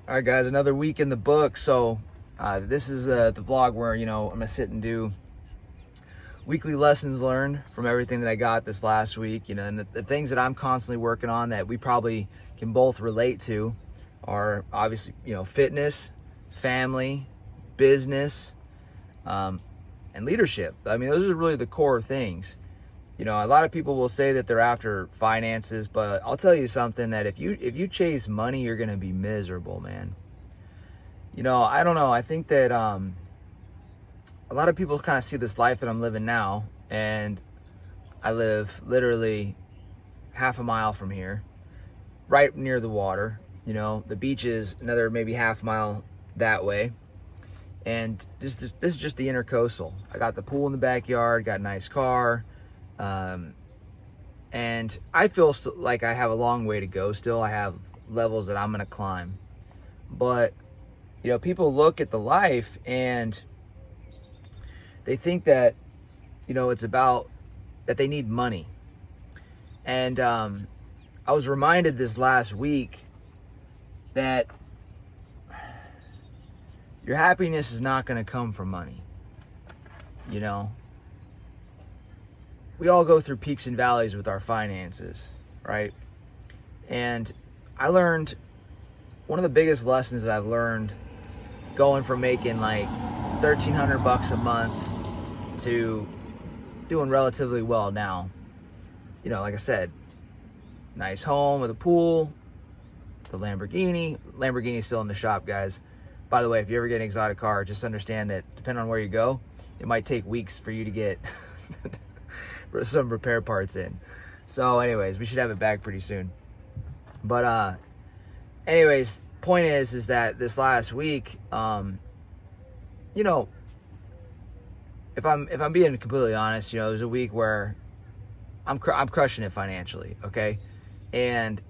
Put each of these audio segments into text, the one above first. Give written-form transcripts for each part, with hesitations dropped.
All right, guys, another week in the book. So this is the vlog where, I'm going to sit and do weekly lessons learned from everything that I got this last week, and the things that I'm constantly working on that we probably can both relate to are obviously, fitness, family, business, and leadership. I mean, those are really the core things. A lot of people will say that they're after finances, but I'll tell you something, that if you chase money, you're going to be miserable, man. I don't know. I think that a lot of people kind of see this life that I'm living now, and I live literally half a mile from here, right near the water. The beach is another maybe half mile that way. And this is just the intercoastal. I got the pool in the backyard, got a nice car. And I feel like I have a long way to go still. I have levels that I'm going to climb. But, people look at the life and they think that, it's about that they need money. And I was reminded this last week that your happiness is not going to come from money. We all go through peaks and valleys with our finances, right? And I learned one of the biggest lessons that I've learned going from making like $1,300 a month to doing relatively well now. Like I said, nice home with a pool, the Lamborghini. Lamborghini's still in the shop, guys. By the way, if you ever get an exotic car, just understand that depending on where you go, it might take weeks for you to get some repair parts in. So anyways, we should have it back pretty soon. But anyways, point is that this last week, if I'm being completely honest, it was a week where I'm crushing it financially, okay? And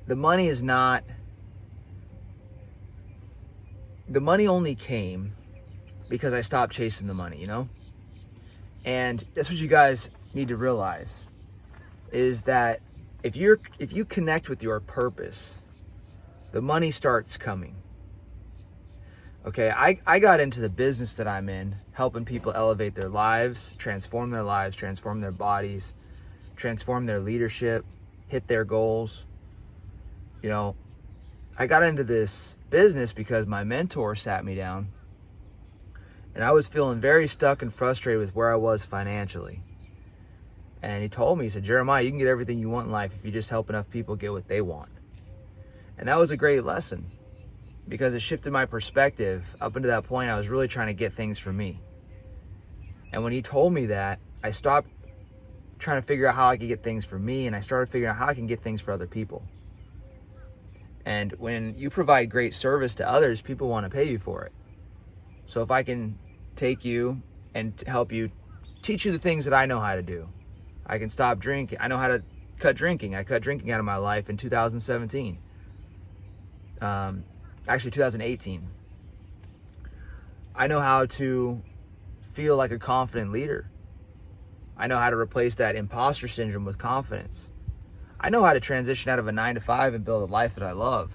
the money only came because I stopped chasing the money, And that's what you guys need to realize, is that if you connect with your purpose, the money starts coming. Okay, I got into the business that I'm in, helping people elevate their lives, transform their bodies, transform their leadership, hit their goals. I got into this business because my mentor sat me down and I was feeling very stuck and frustrated with where I was financially. And he told me, he said, Jeremiah, you can get everything you want in life if you just help enough people get what they want. And that was a great lesson because it shifted my perspective. Up until that point, I was really trying to get things for me. And when he told me that, I stopped trying to figure out how I could get things for me, and I started figuring out how I can get things for other people. And when you provide great service to others, people want to pay you for it. So if I can take you and help you, teach you the things that I know how to do. I can stop drinking. I know how to cut drinking. I cut drinking out of my life in 2017. Actually 2018. I know how to feel like a confident leader. I know how to replace that imposter syndrome with confidence. I know how to transition out of a 9-to-5 and build a life that I love.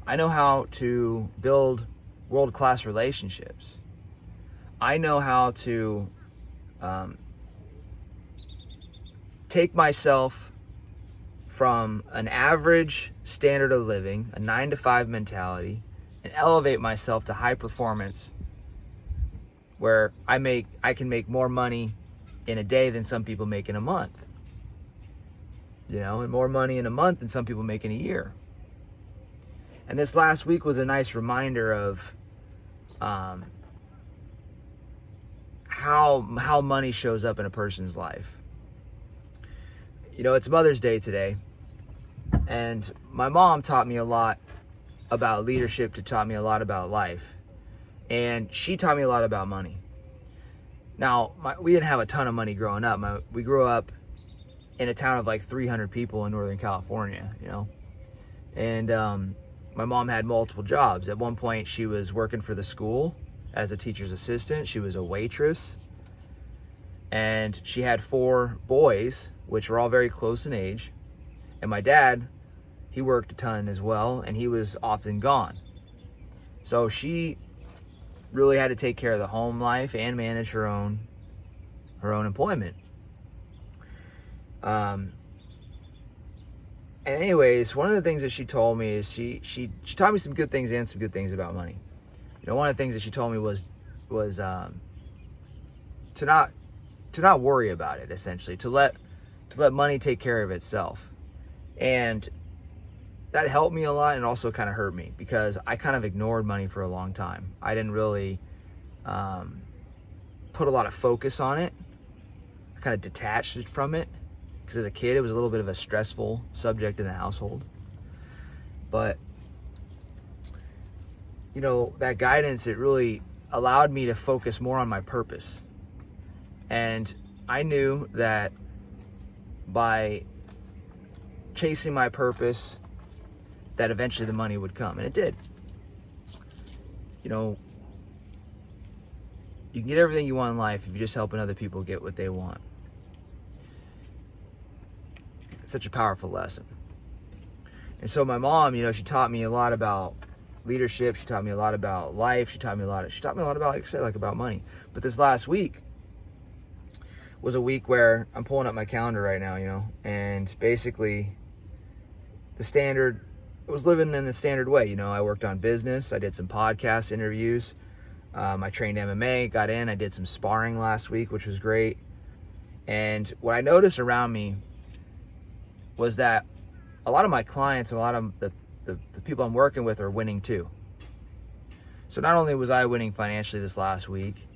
I know how to build world-class relationships. I know how to take myself from an average standard of living, a 9-to-5 mentality, and elevate myself to high performance, where I can make more money in a day than some people make in a month. And more money in a month than some people make in a year. And this last week was a nice reminder of how money shows up in a person's life. It's Mother's Day today, and my mom taught me a lot about leadership, taught me a lot about life, and she taught me a lot about money. Now, we didn't have a ton of money growing up. We grew up in a town of like 300 people in Northern California, and my mom had multiple jobs. At one point, she was working for the school as a teacher's assistant. She was a waitress, and she had 4 boys, which were all very close in age. And my dad, he worked a ton as well, and he was often gone. So she really had to take care of the home life and manage her own employment. And anyways, one of the things that she told me is she taught me some good things and some good things about money. One of the things that she told me was to not worry about it, essentially, to let money take care of itself. And that helped me a lot, and also kind of hurt me, because I kind of ignored money for a long time. I didn't really put a lot of focus on it. I kind of detached from it, because as a kid it was a little bit of a stressful subject in the household. But that guidance, it really allowed me to focus more on my purpose. And I knew that by chasing my purpose, that eventually the money would come, and it did. You can get everything you want in life if you're just helping other people get what they want. It's such a powerful lesson. And so my mom, she taught me a lot about leadership. She taught me a lot about life. She taught me a lot about, like I said, like about money. But this last week was a week where I'm pulling up my calendar right now, and basically I was living in the standard way. I worked on business. I did some podcast interviews. I trained MMA, got in. I did some sparring last week, which was great. And what I noticed around me was that a lot of my clients and a lot of the people I'm working with are winning too. So not only was I winning financially this last week,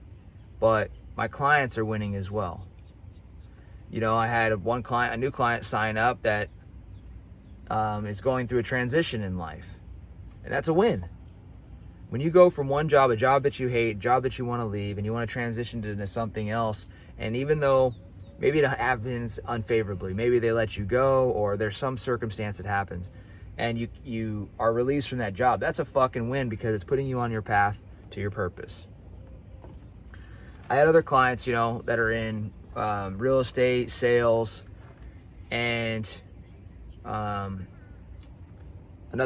but my clients are winning as well. I had a new client sign up that is going through a transition in life. And that's a win. When you go from one job, a job that you hate, job that you want to leave, and you want to transition into something else, and even though maybe it happens unfavorably, maybe they let you go, or there's some circumstance that happens, and you are released from that job, that's a fucking win, because it's putting you on your path to your purpose. I had other clients, that are in real estate, sales, and another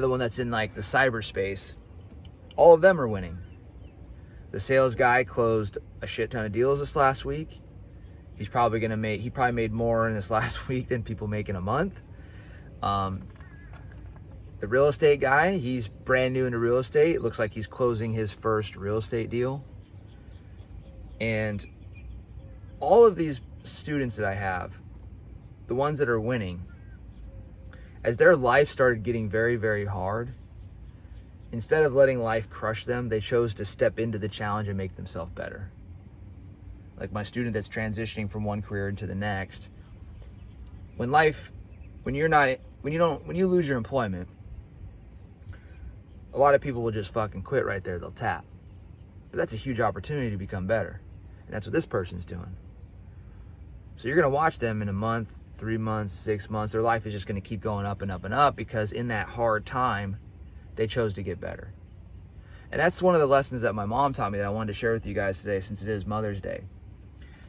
one that's in like the cyberspace. All of them are winning. The sales guy closed a shit ton of deals this last week. He probably made more in this last week than people make in a month. The real estate guy, he's brand new into real estate. It looks like he's closing his first real estate deal. And all of these students that I have, the ones that are winning, as their life started getting very, very hard, instead of letting life crush them, they chose to step into the challenge and make themselves better. Like my student that's transitioning from one career into the next. When you lose your employment, a lot of people will just fucking quit right there. They'll tap. But that's a huge opportunity to become better. And that's what this person's doing. So you're going to watch them in a month, 3 months, 6 months. Their life is just going to keep going up and up and up, because in that hard time, they chose to get better. And that's one of the lessons that my mom taught me that I wanted to share with you guys today, since it is Mother's Day.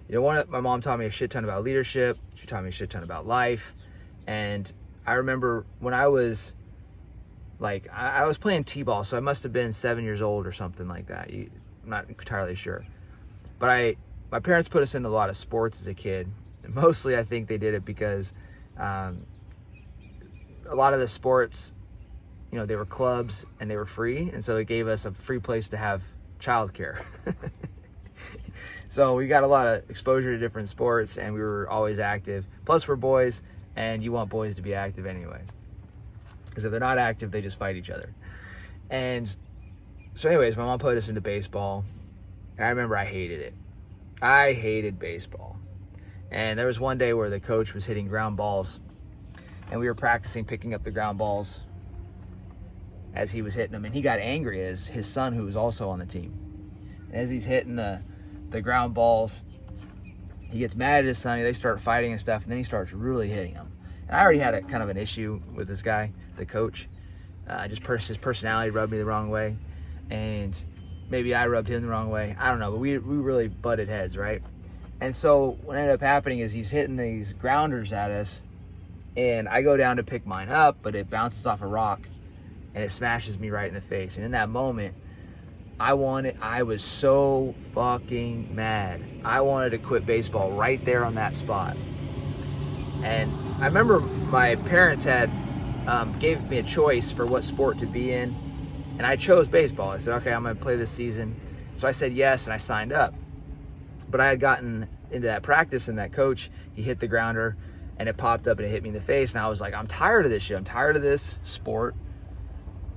My mom taught me a shit ton about leadership. She taught me a shit ton about life. And I remember when I was I was playing t-ball, so I must have been 7 years old or something like that. I'm not entirely sure. But my parents put us into a lot of sports as a kid. And mostly I think they did it because a lot of the sports, they were clubs and they were free. And so it gave us a free place to have childcare. So we got a lot of exposure to different sports, and we were always active. Plus we're boys, and you want boys to be active anyway. Because if they're not active, they just fight each other. And so anyways, my mom put us into baseball. And I remember I hated it. I hated baseball. And there was one day where the coach was hitting ground balls, and we were practicing picking up the ground balls as he was hitting them. And he got angry as his son, who was also on the team. And as he's hitting the ground balls, he gets mad at his son. They start fighting and stuff, and then he starts really hitting him. And I already had a kind of an issue with this guy, the coach. His personality rubbed me the wrong way, and maybe I rubbed him the wrong way. I don't know, but we really butted heads, right? And so what ended up happening is he's hitting these grounders at us, And I go down to pick mine up, but it bounces off a rock and it smashes me right in the face. And in that moment, I was so fucking mad. I wanted to quit baseball right there on that spot. And I remember my parents had gave me a choice for what sport to be in, and I chose baseball. I said, okay, I'm gonna play this season. So I said yes, and I signed up. But I had gotten into that practice, and that coach, he hit the grounder, and it popped up and it hit me in the face, and I was like, I'm tired of this shit. I'm tired of this sport.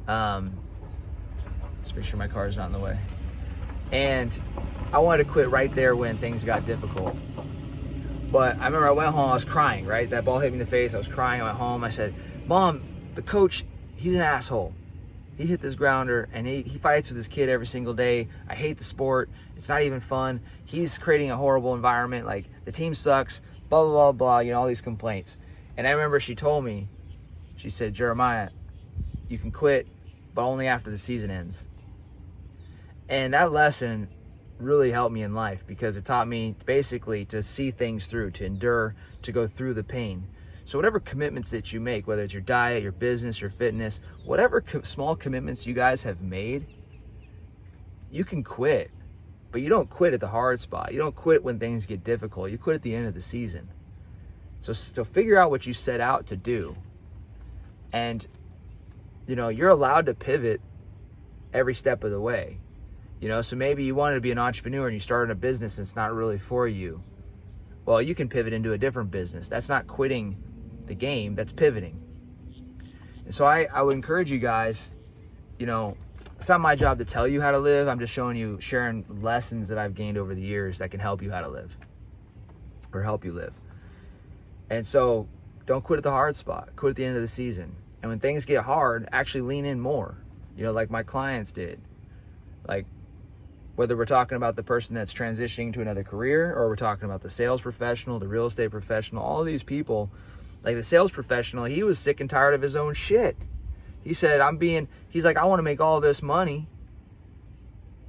Let's make sure my car's not in the way. And I wanted to quit right there when things got difficult. But I remember I went home, I was crying, right? That ball hit me in the face, I was crying. I went home, I said, Mom, the coach, he's an asshole. He hit this grounder, and he fights with his kid every single day. I hate the sport. It's not even fun. He's creating a horrible environment. Like, the team sucks, blah, blah, blah, blah, you know, all these complaints. And I remember she told me, she said, Jeremiah, you can quit, but only after the season ends. And that lesson really helped me in life, because it taught me basically to see things through, to endure, to go through the pain. So whatever commitments that you make, whether it's your diet, your business, your fitness, whatever small commitments you guys have made, you can quit. But you don't quit at the hard spot. You don't quit when things get difficult. You quit at the end of the season. So figure out what you set out to do. And, you know, you're allowed to pivot every step of the way. You know, so maybe you wanted to be an entrepreneur and you started a business and it's not really for you. Well, you can pivot into a different business. That's not quitting the game, that's pivoting. And so I would encourage you guys, you know, it's not my job to tell you how to live. I'm just sharing lessons that I've gained over the years that can help you how to live, or help you live. And so don't quit at the hard spot. Quit at the end of the season. And when things get hard, actually lean in more. You know, like my clients did. Like, whether we're talking about the person that's transitioning to another career, or we're talking about the sales professional, the real estate professional, all of these people, like the sales professional, he was sick and tired of his own shit. He said, he's like, I want to make all this money.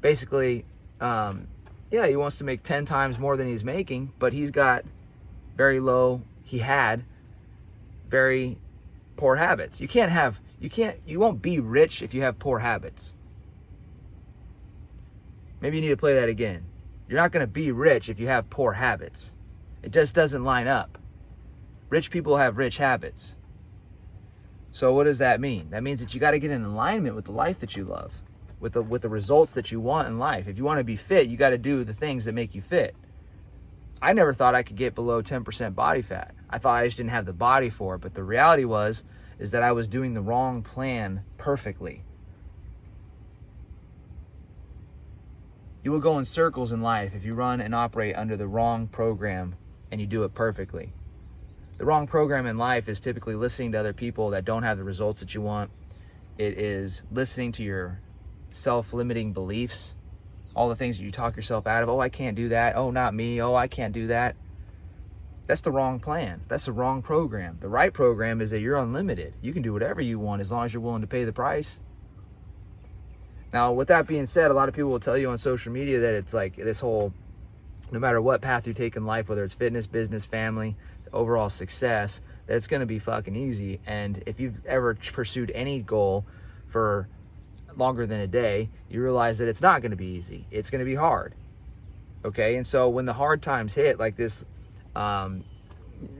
Basically, he wants to make 10 times more than he's making, but he had very poor habits. You won't be rich if you have poor habits. Maybe you need to play that again. You're not going to be rich if you have poor habits. It just doesn't line up. Rich people have rich habits. So what does that mean? That means that you got to get in alignment with the life that you love, with the results that you want in life. If you want to be fit, you got to do the things that make you fit. I never thought I could get below 10% body fat. I thought I just didn't have the body for it. But the reality is that I was doing the wrong plan perfectly. You will go in circles in life if you run and operate under the wrong program and you do it perfectly. The wrong program in life is typically listening to other people that don't have the results that you want. It is listening to your self-limiting beliefs, all the things that you talk yourself out of. Oh, I can't do that. Oh, not me. Oh, I can't do that. That's the wrong plan. That's the wrong program. The right program is that you're unlimited. You can do whatever you want as long as you're willing to pay the price. Now, with that being said, a lot of people will tell you on social media that it's like this whole, no matter what path you take in life, whether it's fitness, business, family, overall success, that it's going to be fucking easy. And if you've ever pursued any goal for longer than a day, you realize that it's not going to be easy. It's going to be hard. Okay? And so when the hard times hit like this,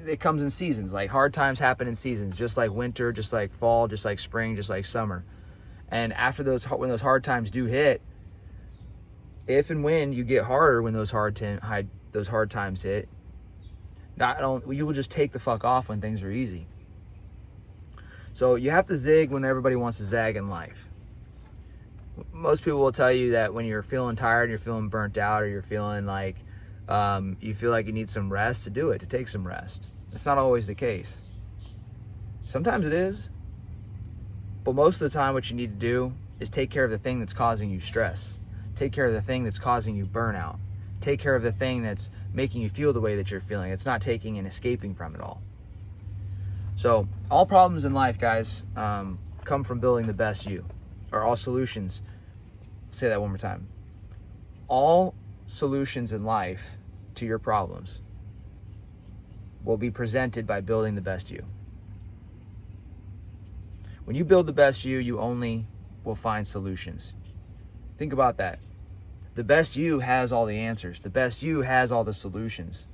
it comes in seasons. Like, hard times happen in seasons, just like winter, just like fall, just like spring, just like summer. And when those hard times do hit, if and when you get harder when those hard times hit, you will just take the fuck off when things are easy. So you have to zig when everybody wants to zag in life. Most people will tell you that when you're feeling tired, you're feeling burnt out, or you're feeling like you feel like you need some rest, to take some rest. That's not always the case. Sometimes it is. But most of the time, what you need to do is take care of the thing that's causing you stress. Take care of the thing that's causing you burnout. Take care of the thing that's making you feel the way that you're feeling. It's not taking and escaping from it all. So all problems in life, guys, come from building the best you. Or all solutions. I'll say that one more time. All solutions in life to your problems will be presented by building the best you. When you build the best you, you only will find solutions. Think about that. The best you has all the answers. The best you has all the solutions.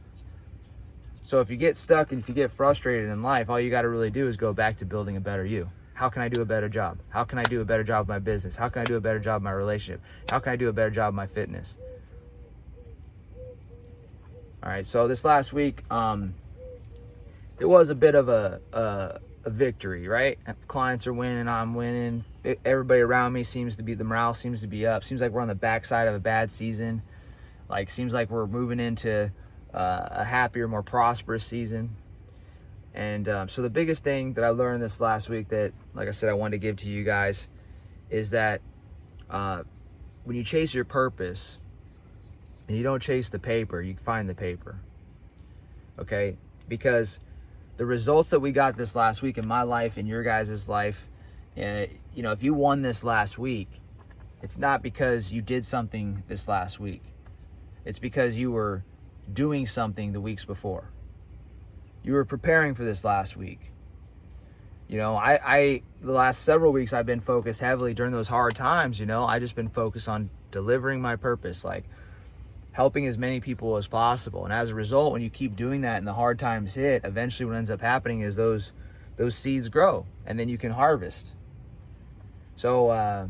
So if you get stuck and if you get frustrated in life, all you got to really do is go back to building a better you. How can I do a better job? How can I do a better job of my business? How can I do a better job of my relationship? How can I do a better job of my fitness? All right, so this last week, it was a bit of a victory, right? Clients are winning, I'm winning. Everybody around me the morale seems to be up. Seems like we're on the backside of a bad season. Seems like we're moving into a happier, more prosperous season. And so the biggest thing that I learned this last week that, like I said, I wanted to give to you guys is that when you chase your purpose and you don't chase the paper, you find the paper. Okay? Because the results that we got this last week in my life, in your guys' life, if you won this last week, it's not because you did something this last week. It's because you were doing something the weeks before. You were preparing for this last week. The last several weeks I've been focused heavily during those hard times, I just been focused on delivering my purpose, helping as many people as possible. And as a result, when you keep doing that and the hard times hit, eventually what ends up happening is those seeds grow and then you can harvest. So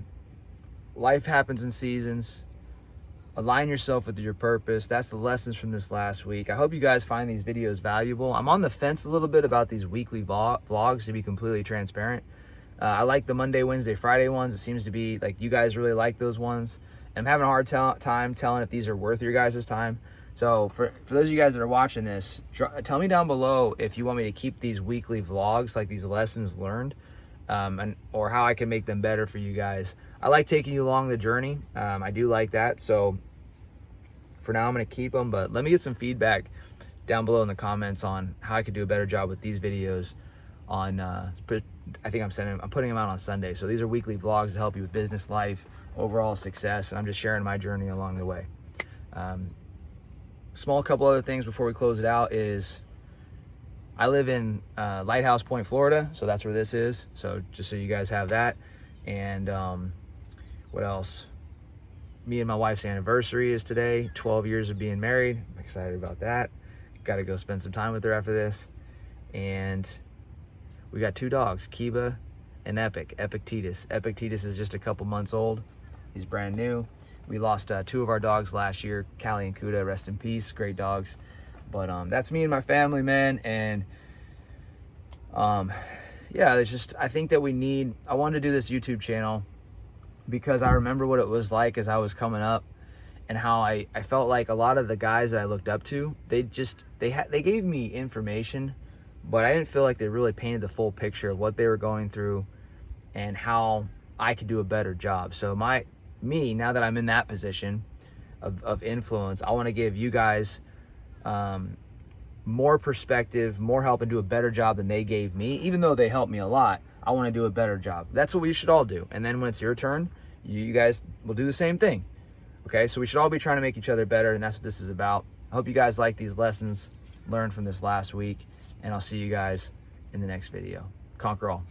life happens in seasons. Align yourself with your purpose. That's the lessons from this last week. I hope you guys find these videos valuable. I'm on the fence a little bit about these weekly vlogs, to be completely transparent. I like the Monday, Wednesday, Friday ones. It seems to be like you guys really like those ones. I'm having a hard time telling if these are worth your guys' time. So for those of you guys that are watching this, tell me down below if you want me to keep these weekly vlogs, like these lessons learned, or how I can make them better for you guys. I like taking you along the journey. I do like that. So for now, I'm going to keep them, but let me get some feedback down below in the comments on how I could do a better job with these videos on, I think I'm putting them out on Sunday. So these are weekly vlogs to help you with business life, overall success, and I'm just sharing my journey along the way. Small couple other things before we close it out is I live in Lighthouse Point, Florida, so that's where this is. So just so you guys have that. And what else? Me and my wife's anniversary is today, 12 years of being married. I'm excited about that. Got to go spend some time with her after this. And we got 2 dogs, Kiba and Epictetus. Epictetus is just a couple months old. He's brand new. We lost 2 of our dogs last year, Callie and Kuda, rest in peace, great dogs. But that's me and my family, man. And yeah, it's just, I think that I wanted to do this YouTube channel because I remember what it was like as I was coming up and how I felt like a lot of the guys that I looked up to, they gave me information, but I didn't feel like they really painted the full picture of what they were going through and how I could do a better job. So now that I'm in that position of influence, I want to give you guys more perspective, more help, and do a better job than they gave me. Even though they helped me a lot, I want to do a better job. That's what we should all do. And then when it's your turn, you guys will do the same thing. Okay, so we should all be trying to make each other better, and that's what this is about. I hope you guys like these lessons learned from this last week, and I'll see you guys in the next video. Conquer all.